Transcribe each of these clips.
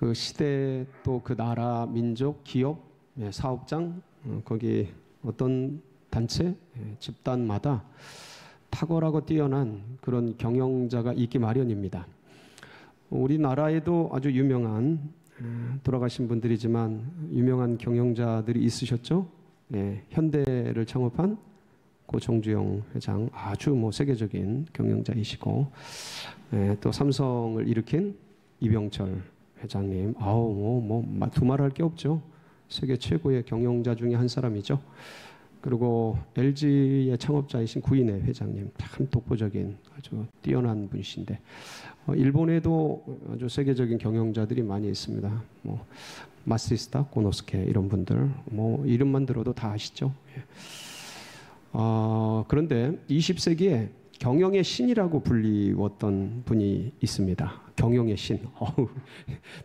그 시대 또 그 나라, 민족, 기업, 사업장, 거기 어떤 단체, 집단마다 탁월하고 뛰어난 그런 경영자가 있기 마련입니다. 우리나라에도 아주 유명한 돌아가신 분들이지만 유명한 경영자들이 있으셨죠. 현대를 창업한 고정주영 회장, 아주 세계적인 경영자이시고, 또 삼성을 일으킨 이병철 회장님, 두말할 게 없죠. 세계 최고의 경영자 중에 한 사람이죠. 그리고 LG의 창업자이신 구인의 회장님, 참 독보적인 아주 뛰어난 분이신데, 일본에도 아주 세계적인 경영자들이 많이 있습니다. 마시스타 고노스케 이런 분들, 이름만 들어도 다 아시죠. 그런데 20세기에 경영의 신이라고 불리웠던 분이 있습니다. 경영의 신.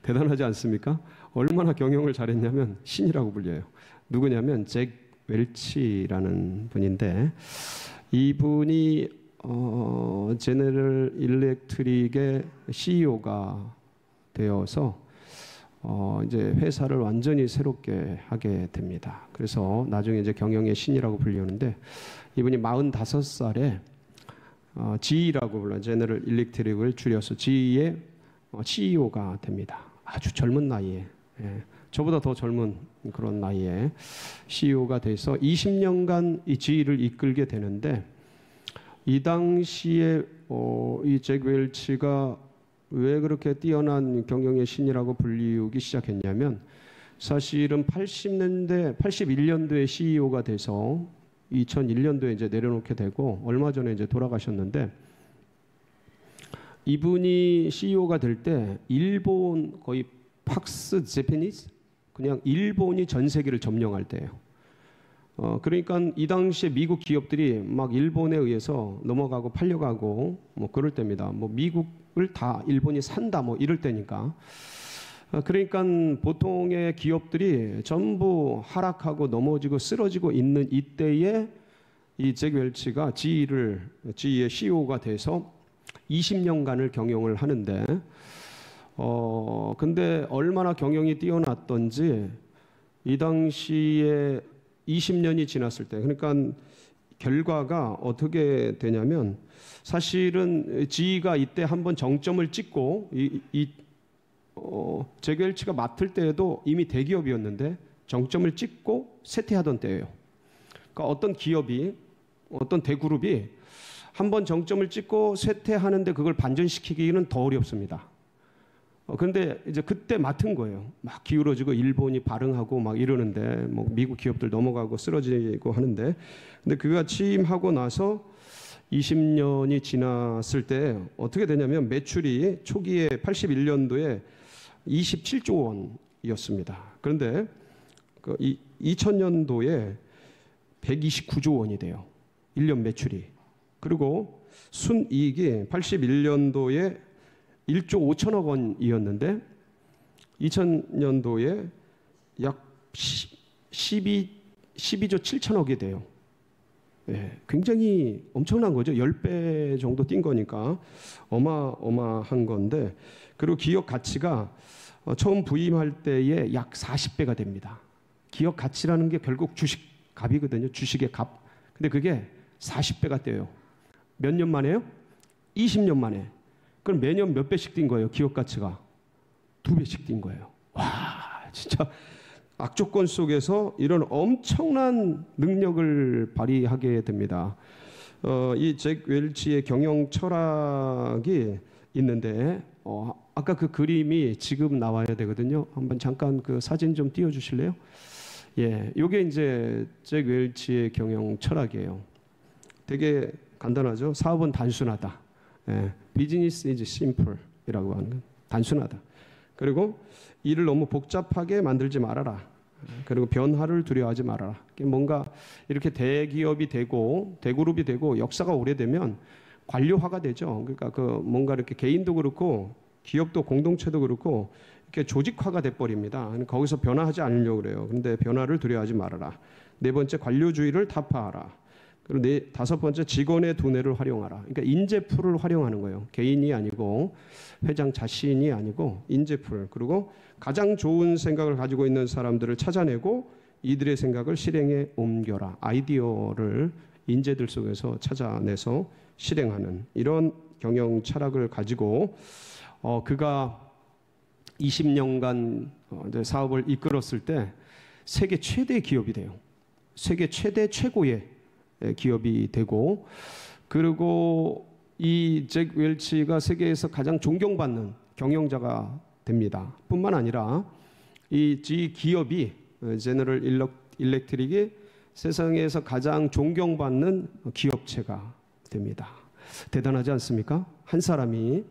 대단하지 않습니까? 얼마나 경영을 잘했냐면 신이라고 불려요. 누구냐면 잭 웰치라는 분인데, 이분이 제너럴 일렉트릭의 CEO가 되어서 이제 회사를 완전히 새롭게 하게 됩니다. 그래서 나중에 이제 경영의 신이라고 불리는데, 이분이 45살에 GE라고 불러요. 제너럴 일렉트릭을 줄여서 GE의 CEO가 됩니다. 아주 젊은 나이에, 저보다 더 젊은 그런 나이에 CEO가 돼서 20년간 이 GE를 이끌게 되는데, 이 당시에 이 잭 웰치가 왜 그렇게 뛰어난 경영의 신이라고 불리우기 시작했냐면, 사실은 81년도에 CEO가 돼서 2001년도에 이제 내려놓게 되고 얼마 전에 이제 돌아가셨는데, 이분이 CEO가 될 때 일본 거의 팍스 제페니스, 그냥 일본이 전 세계를 점령할 때예요. 그러니까 이 당시에 미국 기업들이 막 일본에 의해서 넘어가고 팔려가고 그럴 때입니다. 미국을 다 일본이 산다 이럴 때니까. 그러니까 보통의 기업들이 전부 하락하고 넘어지고 쓰러지고 있는 이때에 이 잭 웰치가 GE의 CEO가 돼서 20년간을 경영을 하는데, 근데 얼마나 경영이 뛰어났던지 이 당시에 20년이 지났을 때, 그러니까 결과가 어떻게 되냐면, 사실은 GE가 이때 한번 정점을 찍고 잭 웰치가 맡을 때에도 이미 대기업이었는데 정점을 찍고 쇠퇴하던 때예요. 그러니까 어떤 기업이, 어떤 대그룹이 한번 정점을 찍고 쇠퇴하는데 그걸 반전시키기는 더 어렵습니다. 그런데 이제 그때 맡은 거예요. 막 기울어지고 일본이 발흥하고 막 이러는데, 미국 기업들 넘어가고 쓰러지고 하는데, 근데 그가 취임하고 나서 20년이 지났을 때 어떻게 되냐면, 매출이 초기에 81년도에 27조 원이었습니다. 그런데 2000년도에 129조 원이 돼요. 1년 매출이. 그리고 순이익이 81년도에 1조 5천억 원이었는데 2000년도에 약 12조 7천억이 돼요. 굉장히 엄청난 거죠. 10배 정도 뛴 거니까 어마어마한 건데, 그리고 기업 가치가 처음 부임할 때에 약 40배가 됩니다. 기업 가치라는 게 결국 주식 값이거든요. 주식의 값. 근데 그게 40배가 돼요. 몇 년 만에요? 20년 만에. 그럼 매년 몇 배씩 뛴 거예요? 기업 가치가 2배씩 뛴 거예요. 와, 진짜 악조건 속에서 이런 엄청난 능력을 발휘하게 됩니다. 이 잭 웰치의 경영 철학이 있는데, 아까 그 그림이 지금 나와야 되거든요. 한번 잠깐 그 사진 좀 띄워주실래요? 이게 이제 잭 웰치의 경영 철학이에요. 되게 간단하죠. 사업은 단순하다. Business is simple이라고 하는 건 단순하다. 그리고 일을 너무 복잡하게 만들지 말아라. 그리고 변화를 두려워하지 말아라. 뭔가 이렇게 대기업이 되고 대그룹이 되고 역사가 오래되면 관료화가 되죠. 그러니까 뭔가 이렇게 개인도 그렇고 기업도 공동체도 그렇고 이렇게 조직화가 돼버립니다. 거기서 변화하지 않으려고 그래요. 근데 변화를 두려워하지 말아라. 네 번째, 관료주의를 타파하라. 그리고 다섯 번째, 직원의 두뇌를 활용하라. 그러니까 인재풀을 활용하는 거예요. 개인이 아니고 회장 자신이 아니고 인재풀. 그리고 가장 좋은 생각을 가지고 있는 사람들을 찾아내고 이들의 생각을 실행에 옮겨라. 아이디어를 인재들 속에서 찾아내서 실행하는 이런 경영 철학을 가지고 그가 20년간 사업을 이끌었을 때 세계 최대 기업이 돼요. 세계 최고의 기업이 되고, 그리고 이 잭 웰치가 세계에서 가장 존경받는 경영자가 됩니다. 뿐만 아니라 이 기업이 제너럴 일렉트릭이 세상에서 가장 존경받는 기업체가 됩니다. 대단하지 않습니까? 한 사람이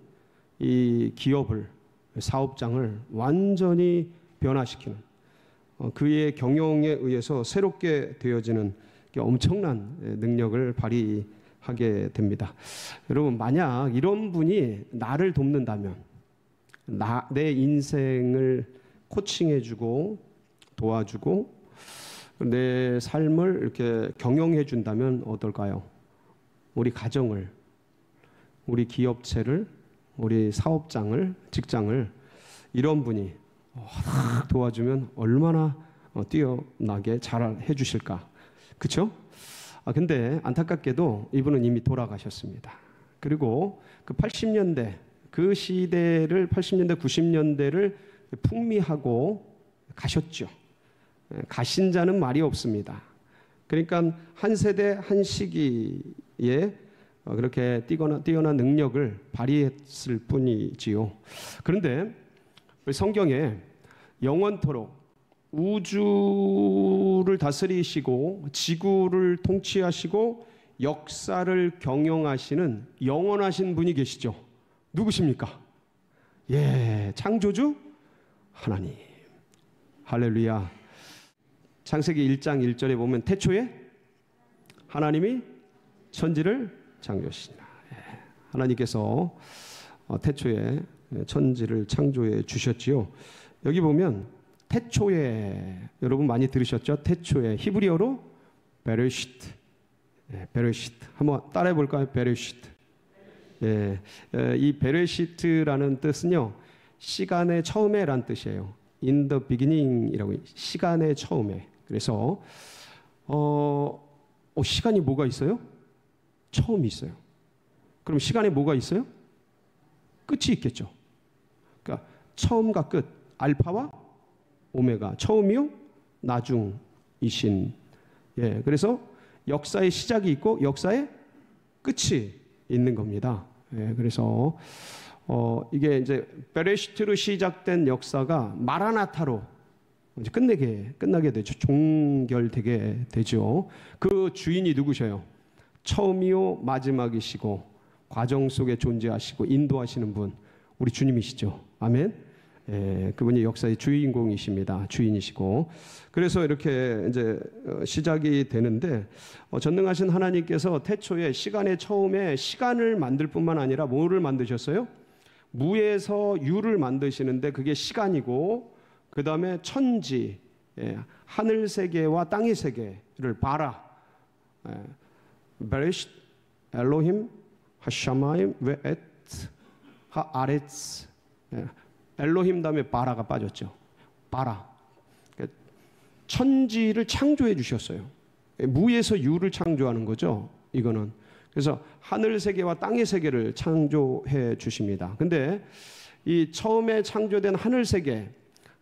이 기업을, 사업장을 완전히 변화시키는, 그의 경영에 의해서 새롭게 되어지는 엄청난 능력을 발휘하게 됩니다. 여러분, 만약 이런 분이 나를 돕는다면, 내 인생을 코칭해주고 도와주고 내 삶을 이렇게 경영해 준다면 어떨까요? 우리 가정을, 우리 기업체를, 우리 사업장을, 직장을 이런 분이 도와주면 얼마나 뛰어나게 잘 해주실까? 그렇죠? 근데 안타깝게도 이분은 이미 돌아가셨습니다. 그리고 그 80년대 그 시대를 80년대 90년대를 풍미하고 가셨죠. 가신 자는 말이 없습니다. 그러니까 한 세대 한 시기에 그렇게 뛰어난 능력을 발휘했을 뿐이지요. 그런데 성경에 영원토록 우주를 다스리시고 지구를 통치하시고 역사를 경영하시는 영원하신 분이 계시죠. 누구십니까? 창조주 하나님. 할렐루야. 창세기 1장 1절에 보면 태초에 하나님이 천지를 창조하시니라. 하나님께서 태초에 천지를 창조해 주셨지요. 여기 보면 태초에, 여러분 많이 들으셨죠? 태초에 히브리어로 베레시트. 베레시트. 한번 따라해 볼까요? 베레시트. 이 베레시트라는 뜻은요, 시간의 처음에란 뜻이에요. In the beginning이라고, 시간의 처음에. 그래서 시간이 뭐가 있어요? 처음이 있어요. 그럼 시간에 뭐가 있어요? 끝이 있겠죠. 그러니까 처음과 끝, 알파와 오메가, 처음이요 나중이신. 그래서 역사의 시작이 있고 역사의 끝이 있는 겁니다. 그래서 이게 이제 베레시트로 시작된 역사가 마라나타로 이제 끝나게 되죠. 종결되게 되죠. 그 주인이 누구셔요? 처음이요 마지막이시고 과정 속에 존재하시고 인도하시는 분, 우리 주님이시죠. 아멘. 그분이 역사의 주인공이십니다. 주인이시고. 그래서 이렇게 이제 시작이 되는데, 전능하신 하나님께서 태초에 시간의 처음에 시간을 만들 뿐만 아니라 뭐를 만드셨어요? 무에서 유를 만드시는데 그게 시간이고, 그 다음에 천지, 하늘 세계와 땅의 세계를 바라, 베레시 엘로힘 하샤마임 웨엣 하아레츠. 엘로힘 다음에 바라가 빠졌죠. 바라. 천지를 창조해 주셨어요. 무에서 유를 창조하는 거죠. 이거는. 그래서 하늘 세계와 땅의 세계를 창조해 주십니다. 근데 이 처음에 창조된 하늘 세계,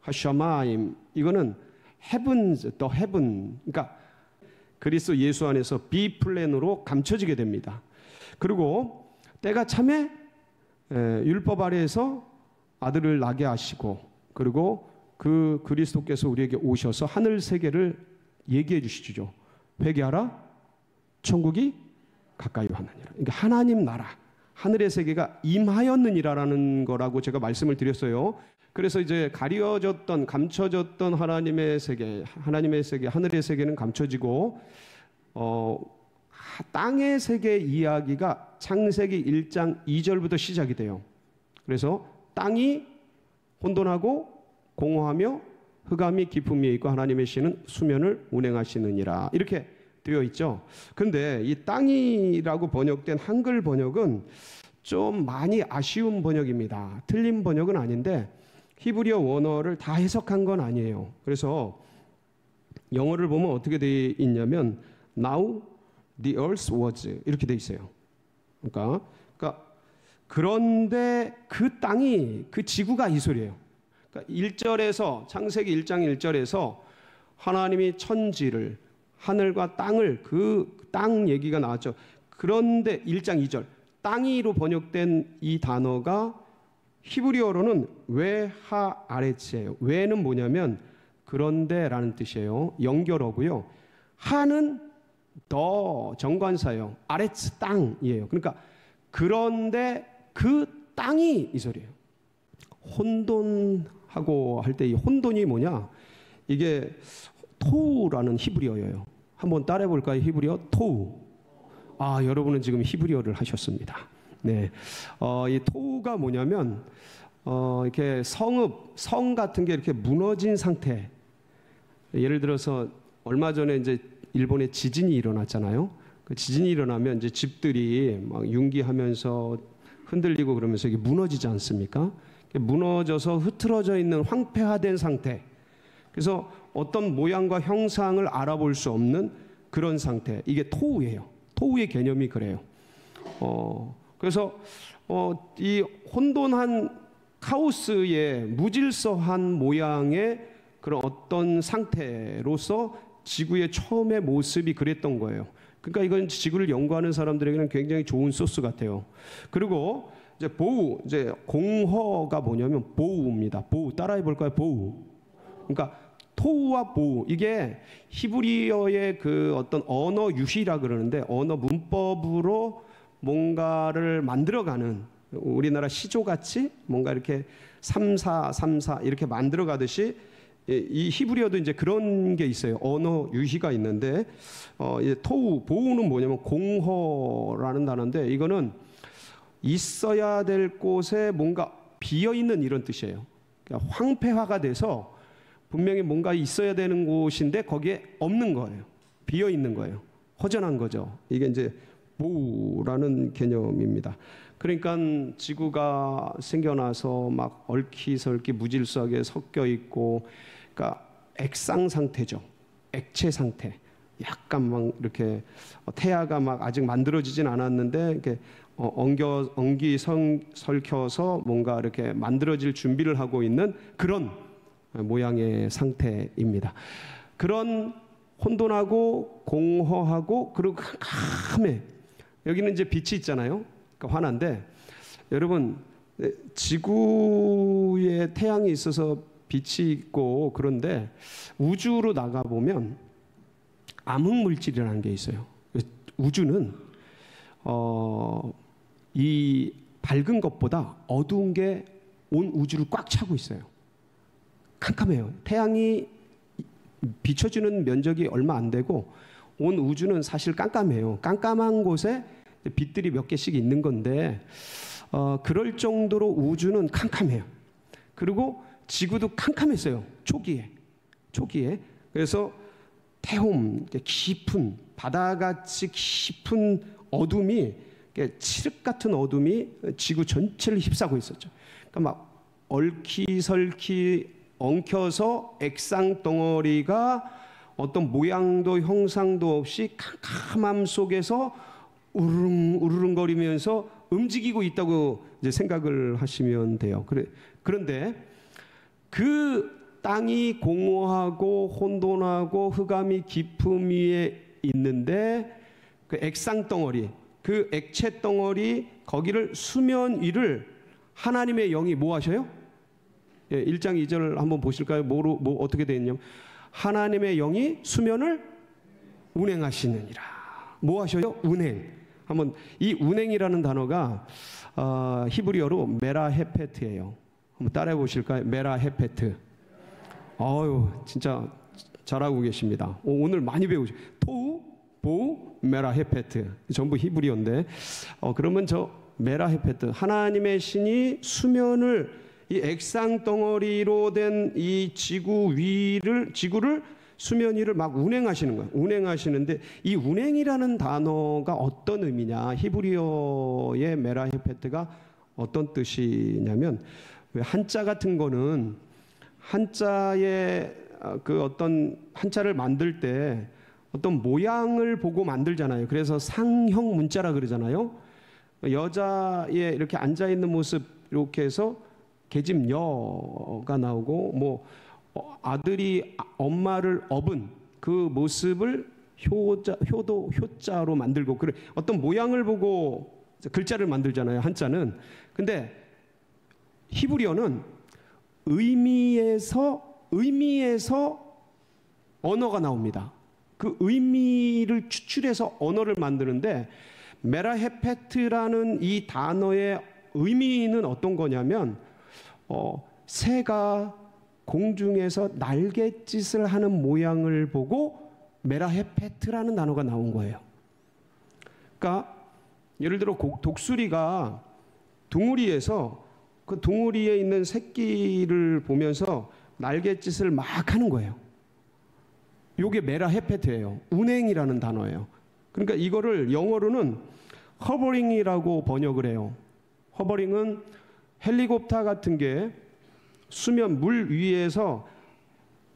하샤마임, 이거는 heavens, the heaven. 그러니까 그리스도 예수 안에서 비플랜으로 감춰지게 됩니다. 그리고 때가 참에 율법 아래에서 아들을 낳게 하시고, 그리고 그 그리스도께서 우리에게 오셔서 하늘 세계를 얘기해 주시죠. 회개하라, 천국이 가까이 왔느니라. 그러니까 하나님 나라, 하늘의 세계가 임하였느니라라는 거라고 제가 말씀을 드렸어요. 그래서 이제 가려졌던, 감춰졌던 하나님의 세계, 하늘의 세계는 감춰지고, 땅의 세계 이야기가 창세기 1장 2절부터 시작이 돼요. 그래서 땅이 혼돈하고 공허하며 흑암이 깊음이 있고 하나님의 신은 수면을 운행하시느니라. 이렇게 되어 있죠. 그런데 이 땅이라고 번역된 한글 번역은 좀 많이 아쉬운 번역입니다. 틀린 번역은 아닌데 히브리어 원어를 다 해석한 건 아니에요. 그래서 영어를 보면 어떻게 되어 있냐면 Now the earth was 이렇게 되어 있어요. 그러니까 그런데 그 땅이 그 지구가 이 소리예요. 그러니까 1절에서 창세기 1장 1절에서 하나님이 천지를 하늘과 땅을 그 땅 얘기가 나왔죠. 그런데 1장 2절 땅이로 번역된 이 단어가 히브리어로는 웨하 아레츠예요. 웨는 뭐냐면 그런데라는 뜻이에요. 연결어고요. 하는 더 정관사예요. 아레츠 땅이에요. 그러니까 그런데 그 땅이 이 소리예요. 혼돈하고 할 때 이 혼돈이 뭐냐? 이게 토우라는 히브리어예요. 한번 따라해 볼까요? 히브리어 토우. 아, 여러분은 지금 히브리어를 하셨습니다. 네, 이 토우가 뭐냐면 이렇게 성 같은 게 이렇게 무너진 상태. 예를 들어서 얼마 전에 이제 일본에 지진이 일어났잖아요. 그 지진이 일어나면 이제 집들이 막 융기하면서 흔들리고 그러면서 이게 무너지지 않습니까? 무너져서 흐트러져 있는 황폐화된 상태. 그래서 어떤 모양과 형상을 알아볼 수 없는 그런 상태. 이게 토우예요. 토우의 개념이 그래요. 그래서 이 혼돈한 카오스의 무질서한 모양의 그런 어떤 상태로서 지구의 처음의 모습이 그랬던 거예요. 그러니까 이건 지구를 연구하는 사람들에게는 굉장히 좋은 소스 같아요. 그리고 이제 보우, 이제 공허가 뭐냐면 보우입니다. 보우 따라해 볼까요? 보우. 그러니까 토우와 보우, 이게 히브리어의 그 어떤 언어 유희라 그러는데 언어 문법으로 뭔가를 만들어가는, 우리나라 시조같이 뭔가 이렇게 3사 이렇게 만들어가듯이 이 히브리어도 이제 그런 게 있어요. 언어 유희가 있는데 토우, 보우는 뭐냐면 공허라는 단어인데 이거는 있어야 될 곳에 뭔가 비어있는 이런 뜻이에요. 그러니까 황폐화가 돼서 분명히 뭔가 있어야 되는 곳인데 거기에 없는 거예요. 비어있는 거예요. 허전한 거죠. 이게 이제 보우라는 개념입니다. 그러니까 지구가 생겨나서 막 얽히설키 무질서하게 섞여 있고, 그러니까 액상 상태죠. 액체 상태. 약간 막 이렇게 태아가 막 아직 만들어지진 않았는데 이렇게 설켜서 뭔가 이렇게 만들어질 준비를 하고 있는 그런 모양의 상태입니다. 그런 혼돈하고 공허하고 그리고 캄캄해. 여기는 이제 빛이 있잖아요. 그러니까 환한데 여러분 지구에 태양이 있어서 빛이 있고 그런데 우주로 나가보면 암흑물질이라는 게 있어요. 우주는 이 밝은 것보다 어두운 게 온 우주를 꽉 차고 있어요. 캄캄해요. 태양이 비춰주는 면적이 얼마 안 되고 온 우주는 사실 깜깜해요. 깜깜한 곳에 빛들이 몇 개씩 있는 건데 그럴 정도로 우주는 캄캄해요. 그리고 지구도 캄캄했어요. 초기에. 그래서 태움, 깊은 바다같이 깊은 어둠이, 칠흑 같은 어둠이 지구 전체를 휩싸고 있었죠. 그러니까 막 얽히설키 엉켜서 액상 덩어리가 어떤 모양도 형상도 없이 캄캄함 속에서 우르릉거리면서 움직이고 있다고 이제 생각을 하시면 돼요. 그런데 그 땅이 공허하고 혼돈하고 흑암이 깊음 위에 있는데 그 액상 덩어리, 그 액체 덩어리 거기를 수면 위를 하나님의 영이 뭐 하셔요? 1장 2절 한번 보실까요? 뭐 어떻게 되어 있냐면 하나님의 영이 수면을 운행하시느니라. 뭐 하셔요? 운행. 한번 이 운행이라는 단어가 히브리어로 메라헤페트예요. 한번 따라해 보실까요? 메라헤페트. 아유, 진짜 잘하고 계십니다. 오늘 많이 배우죠. 토우, 보우, 메라헤페트. 전부 히브리어인데 그러면 저 메라헤페트, 하나님의 신이 수면을, 이 액상 덩어리로 된 이 지구를 수면 위를 막 운행하시는 거예요. 운행하시는데 이 운행이라는 단어가 어떤 의미냐? 히브리어의 메라헤페트가 어떤 뜻이냐면, 한자 같은 거는 한자의 그 어떤 한자를 만들 때 어떤 모양을 보고 만들잖아요. 그래서 상형 문자라 그러잖아요. 여자의 이렇게 앉아 있는 모습 이렇게 해서 계집여가 나오고, 뭐 아들이 엄마를 업은 그 모습을 효자로 만들고, 그래 어떤 모양을 보고 글자를 만들잖아요, 한자는. 근데 히브리어는 의미에서 언어가 나옵니다. 그 의미를 추출해서 언어를 만드는데, 메라헤페트라는 이 단어의 의미는 어떤 거냐면, 새가 공중에서 날갯짓을 하는 모양을 보고 메라헤페트라는 단어가 나온 거예요. 그러니까 예를 들어 독수리가 둥우리에서 그 둥우리에 있는 새끼를 보면서 날갯짓을 막 하는 거예요. 요게 메라헤페트예요. 운행이라는 단어예요. 그러니까 이거를 영어로는 허버링이라고 번역을 해요. 허버링은 헬리콥터 같은 게 수면 물 위에서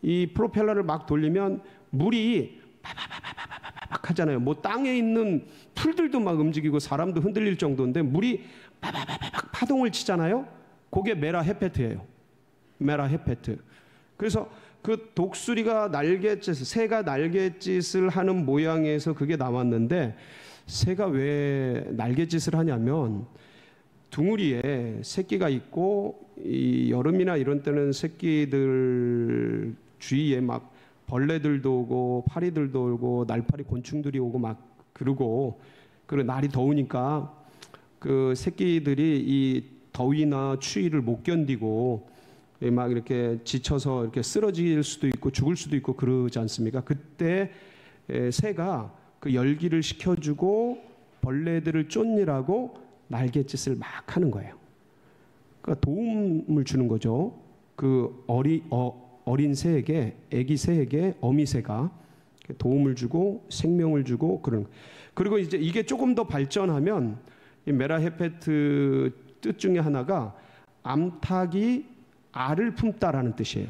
이 프로펠러를 막 돌리면 물이 막 하잖아요. 뭐 땅에 있는 풀들도 막 움직이고 사람도 흔들릴 정도인데 물이 파동을 치잖아요. 그게 메라헤페트예요. 메라헤페트. 그래서 그 독수리가 날갯짓, 새가 날갯짓을 하는 모양에서 그게 나왔는데, 새가 왜 날갯짓을 하냐면 둥우리에 새끼가 있고, 이 여름이나 이런 때는 새끼들 주위에 막 벌레들도 오고 파리들도 오고 날파리 곤충들이 오고 막 그러고, 그리고 날이 더우니까 그 새끼들이 이 더위나 추위를 못 견디고 막 이렇게 지쳐서 이렇게 쓰러질 수도 있고 죽을 수도 있고 그러지 않습니까? 그때 새가 그 열기를 식혀주고 벌레들을 쫓느라고 날갯짓을 막 하는 거예요. 그러니까 도움을 주는 거죠. 그 어린 새에게, 아기 새에게 어미새가 도움을 주고 생명을 주고 그런. 그리고 이제 이게 조금 더 발전하면 이 메라헤페트 뜻 중에 하나가 암탉이 알을 품다라는 뜻이에요.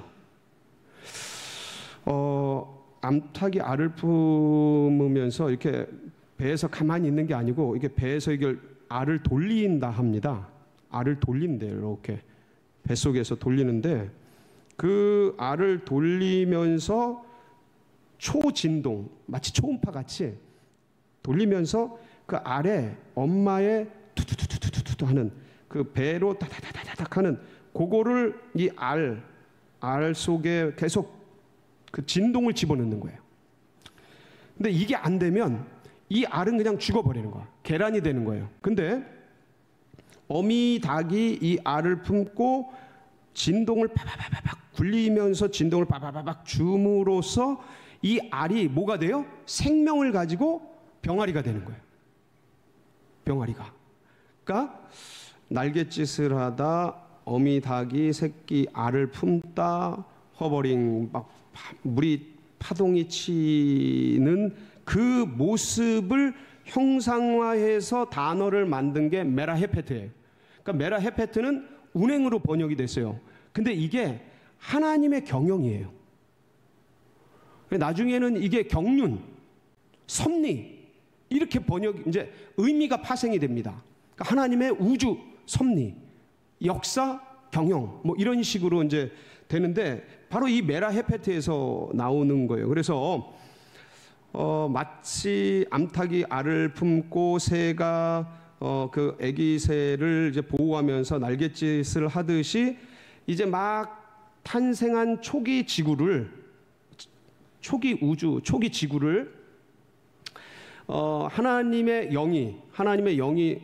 암탉이 알을 품으면서 이렇게 배에서 가만히 있는 게 아니고 이게 배에서 이걸 알을 돌린다 합니다. 알을 돌린대요. 이렇게 뱃속에서 돌리는데, 그 알을 돌리면서 초진동, 마치 초음파 같이 돌리면서 그 알에 엄마의 투투투투투투 하는 그 배로 다다다다닥 하는 그거를 이 알 속에 계속 그 진동을 집어넣는 거예요. 근데 이게 안 되면 이 알은 그냥 죽어버리는 거야. 계란이 되는 거예요. 근데 어미 닭이 이 알을 품고 진동을 파바바박 굴리면서 진동을 파바바박 줌으로써 이 알이 뭐가 돼요? 생명을 가지고 병아리가 되는 거예요. 병아리가. 그러니까 날갯짓을 하다, 어미 닭이 새끼 알을 품다, 허버링 막 물이 파동이 치는 그 모습을 형상화해서 단어를 만든 게 메라헤페트예요. 그러니까 메라헤페트는 운행으로 번역이 됐어요. 근데 이게 하나님의 경영이에요. 나중에는 이게 경륜, 섭리 이렇게 번역, 이제 의미가 파생이 됩니다. 그러니까 하나님의 우주 섭리, 역사, 경영 뭐 이런 식으로 이제 되는데, 바로 이 메라헤페트에서 나오는 거예요. 그래서 마치 암탉이 알을 품고 새가 그 아기 새를 이제 보호하면서 날갯짓을 하듯이 이제 막 탄생한 초기 지구를, 초기 우주, 초기 지구를 하나님의 영이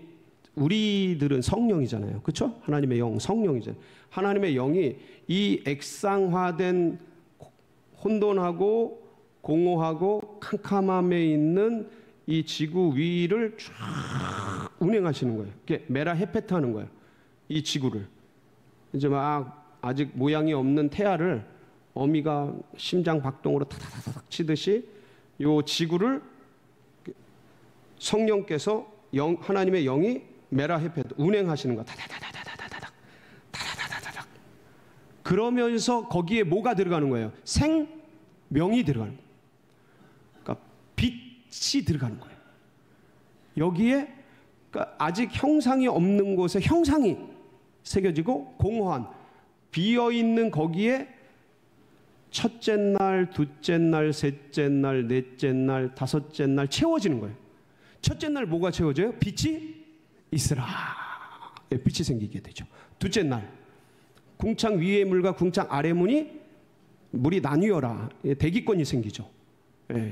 우리들은 성령이잖아요. 그렇죠? 하나님의 영, 성령이잖아요. 하나님의 영이 이 액상화된 혼돈하고 공허하고 캄캄함에 있는 이 지구 위를 쫙 운행하시는 거예요. 이게 메라헤페트 하는 거예요. 이 지구를. 이제 막 아직 모양이 없는 태아를 어미가 심장 박동으로 타다다닥 치듯이 요 지구를 성령께서 하나님의 영이 메라헤페트 운행하시는 거. 다다다다다다닥 다다다다닥. 그러면서 거기에 뭐가 들어가는 거예요? 생명이 들어가는 거예요. 그러니까 빛이 들어가는 거예요. 여기에 그러니까 아직 형상이 없는 곳에 형상이 새겨지고 공허한 비어있는 거기에 첫째 날, 둘째 날, 셋째 날, 넷째 날, 다섯째 날 채워지는 거예요. 첫째 날 뭐가 채워져요? 빛이 있으라. 빛이 생기게 되죠. 둘째 날 궁창 위의 물과 궁창 아래 물이 나뉘어라. 대기권이 생기죠.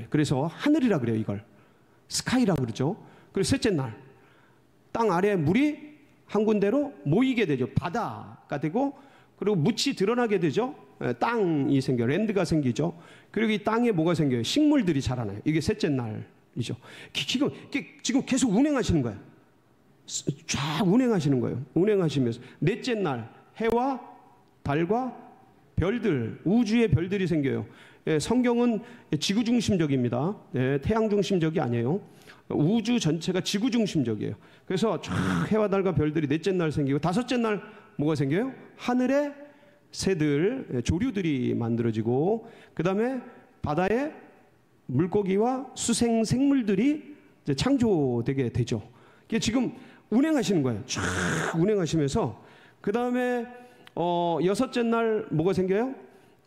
그래서 하늘이라 그래요. 이걸 스카이라 그러죠. 그리고 셋째 날 땅 아래 물이 한 군데로 모이게 되죠. 바다가 되고 그리고 묻이 드러나게 되죠. 땅이 생겨요. 랜드가 생기죠. 그리고 이 땅에 뭐가 생겨요? 식물들이 자라나요. 이게 셋째 날이죠. 지금 계속 운행하시는 거예요. 쫙 운행하시는 거예요. 운행하시면서 넷째 날 해와 달과 별들, 우주의 별들이 생겨요. 성경은 지구 중심적입니다. 태양 중심적이 아니에요. 우주 전체가 지구 중심적이에요. 그래서 쫙 해와 달과 별들이 넷째 날 생기고 다섯째 날 뭐가 생겨요? 하늘에 새들, 조류들이 만들어지고 그 다음에 바다에 물고기와 수생 생물들이 이제 창조되게 되죠. 이게 지금 운행하시는 거예요. 쫙 운행하시면서 그 다음에 여섯째 날 뭐가 생겨요?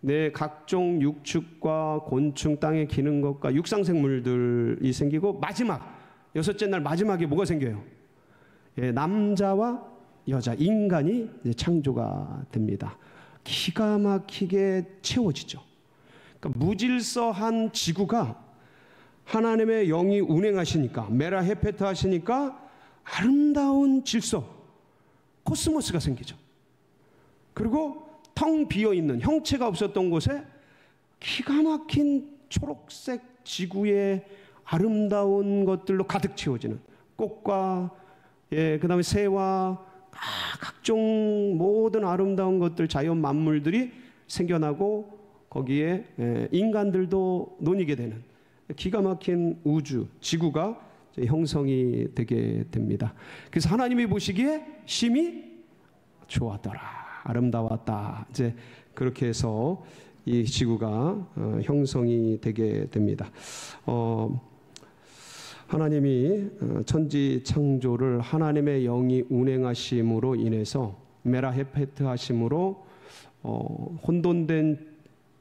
네, 각종 육축과 곤충, 땅에 기는 것과 육상생물들이 생기고 마지막 여섯째 날 마지막에 뭐가 생겨요? 남자와 여자, 인간이 이제 창조가 됩니다. 기가 막히게 채워지죠. 그러니까 무질서한 지구가 하나님의 영이 운행하시니까 메라헤페트 하시니까 아름다운 질서, 코스모스가 생기죠. 그리고 텅 비어있는 형체가 없었던 곳에 기가 막힌 초록색 지구의 아름다운 것들로 가득 채워지는 꽃과 그 다음에 새와 각종 모든 아름다운 것들, 자연 만물들이 생겨나고 거기에 인간들도 논이게 되는 기가 막힌 우주, 지구가 형성이 되게 됩니다. 그래서 하나님이 보시기에 심히 좋았더라. 아름다웠다. 이제 그렇게 해서 이 지구가 형성이 되게 됩니다. 하나님이 천지 창조를 하나님의 영이 운행하심으로 인해서 메라헤페트 하심으로 혼돈된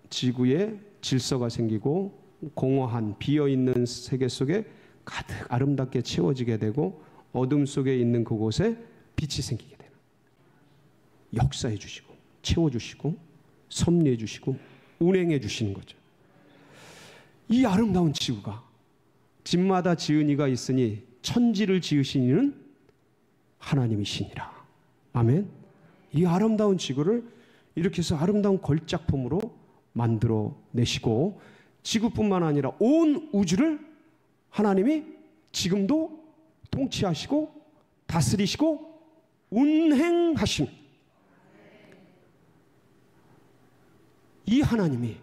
지구에 질서가 생기고 공허한 비어있는 세계 속에 가득 아름답게 채워지게 되고 어둠 속에 있는 그곳에 빛이 생기게 되는, 역사해 주시고 채워주시고 섭리해 주시고 운행해 주시는 거죠. 이 아름다운 지구가 집마다 지은 이가 있으니 천지를 지으신 이는 하나님이시니라. 아멘. 이 아름다운 지구를 이렇게 해서 아름다운 걸작품으로 만들어 내시고 지구뿐만 아니라 온 우주를 하나님이 지금도 통치하시고 다스리시고 운행하심. 이 하나님이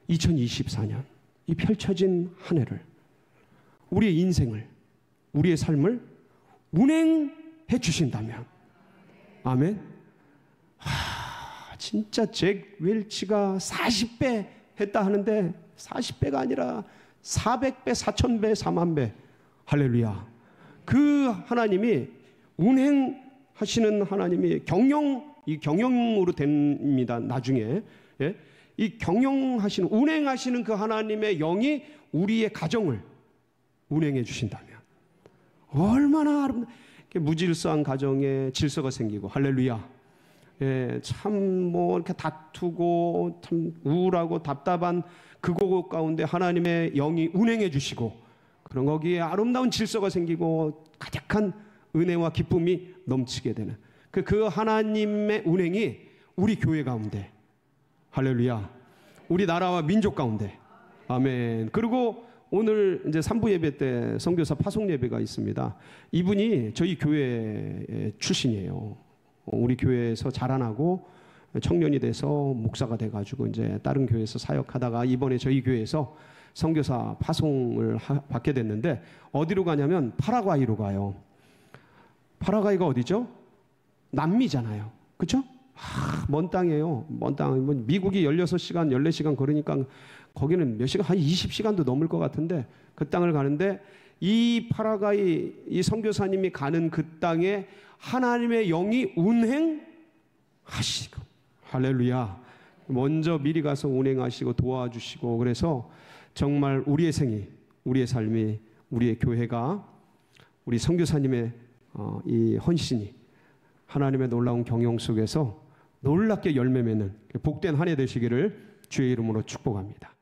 2024년 이 펼쳐진 한 해를, 우리의 인생을, 우리의 삶을 운행해 주신다면, 아멘. 진짜 잭 웰치가 40배 했다 하는데 40배가 아니라 400배, 4000배, 4만배. 할렐루야. 그 하나님이 운행하시는 하나님이 이 경영으로 됩니다. 나중에. 예? 이 경영하시는, 운행하시는 그 하나님의 영이 우리의 가정을 운행해 주신다면 얼마나 무질서한 가정에 질서가 생기고, 할렐루야. 예, 참 이렇게 다투고 참 우울하고 답답한 그곳 가운데 하나님의 영이 운행해 주시고, 그런 거기에 아름다운 질서가 생기고 가득한 은혜와 기쁨이 넘치게 되는 그 하나님의 운행이 우리 교회 가운데, 할렐루야, 우리 나라와 민족 가운데, 아멘. 그리고 오늘 이제 3부 예배 때 선교사 파송 예배가 있습니다. 이분이 저희 교회 출신이에요. 우리 교회에서 자라나고 청년이 돼서 목사가 돼가지고 이제 다른 교회에서 사역하다가 이번에 저희 교회에서 선교사 파송을 받게 됐는데 어디로 가냐면 파라과이로 가요. 파라과이가 어디죠? 남미잖아요. 그렇죠? 먼 땅이에요. 먼 땅. 미국이 16시간, 14시간 걸으니까 거기는 몇 시간? 한 20시간도 넘을 것 같은데 그 땅을 가는데 이 파라과이 이 선교사님이 가는 그 땅에 하나님의 영이 운행하시고 할렐루야. 먼저 미리 가서 운행하시고 도와주시고 그래서 정말 우리의 생이, 우리의 삶이, 우리의 교회가 우리 선교사님의 이 헌신이 하나님의 놀라운 경영 속에서 놀랍게 열매 맺는 복된 한 해 되시기를 주의 이름으로 축복합니다.